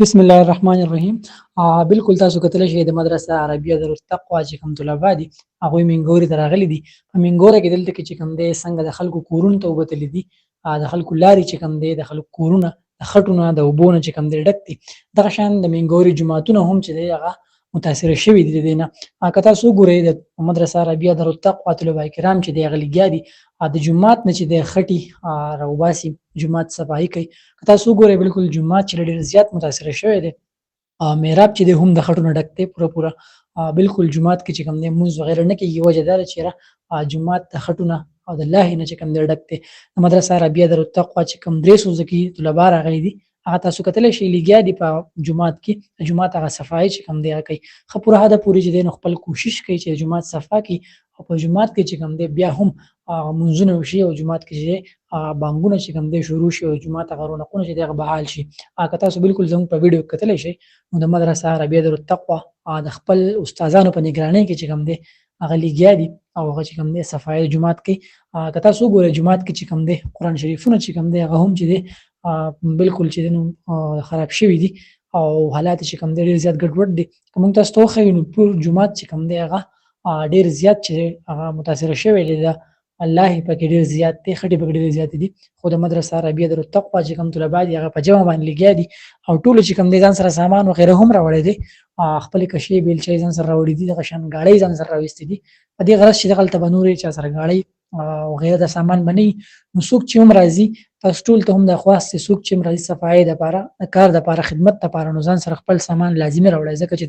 بسم الله الرحمن الرحیم. بالکل تاسو کتلی شئ د مدرسه عربیه دارالتقوا چې کوم طلبا دي هغوی منګورې ته راغلي دي. په منګوره کې دلته کې چې کوم دی څنګه د خلکو کورونو ته وتلي دي، د خلکو لارې چې کوم دی د خلکو کورونه د خټو نه د اوبو نه چې کوم دی ډک دي. دغه شان د منګورې جوماتونه هم چې دی هغه متاثره شوي دي د دې نه. که تاسو وګورئ د مدرسه عربیه دارالتقوا طلبه کرام چې دی هغه لګیا دي د جومات نه چې دی خټې راوباسي، جومات صفایي کوي. که تاسو وګورئ بالکل جومات چې ډېر زیات متاثره شوی دی، محراب چې دی هم د خټو نه ډک دی پوره. بالکل جومات کې چې کوم دی لمونځ وغیره نه کېږي، وجه دا ده چې یاره جومات د خټو نه او د لاهې نه چې کوم دی ډک دی. د مدرسه عربیه دارالتقوا چې کوم 300 زکي طلبا راغلي دي، هغه تاسو کتلی شئ لګیا دي په جومات کې. د جومات هغه صفایي چې کوم دی هغه کوي، ښه پوره حده پورې چې دی نو خپل کوشش کوي چې جومات صفا کړي او په جومات کې چې کوم دی بیا هم لمونځونه وشي او جومات کې چې دی بانګونه چې کوم دی شروع شي او جومات هغه رونقونه چې دی هغه بحال شي. که تاسو بالکل زموږ په ویډیو کې کتلی شئ نو د مدرسه عربیه دارالتقوا د خپل استادانو په نګرانۍ کې چې کوم دی هغه لګیا دي او هغه چې کوم دی صفایي جومات کوي. که تاسو وګورئ جومات کې چې کوم دی قرآن شریفونه چې کوم دی هغه هم چې دی بالکل چې دی نو خراب شوي دي او حالات چې کوم دی ډېر زیات ګډوډ دي. که موږ تاسو ته وښیو نو ټول جومات چې کوم دی هغه ډېر زیات چې هغه متاثره شوی دی، د الله پکې ډېر زیات دی، خټې پکې ډېرې زیاتې دي. خو د مدرسه عربیه دارالتقوا چې کوم طلبا دي هغه په جمع باندې لګیا دي او ټولو چې کوم دی ځان سره سامان وغیره هم راوړی دی، خپلې کشۍ بیلچې ځان سره راوړي دي، دغه شان ګاډۍ ځان سره راویستې دي په دې غرض چې دغلته به نورې چا سره ګاډۍ وغیره د سامان به نه وي. نو څوک چې هم راځي، تاسو ټول ته هم دا خواست دی څوک چې هم راځي صفایي دپاره، د کار دپاره، خدمت دپاره، نو ځان سره خپل سامان لازمي راوړی، ځکه چې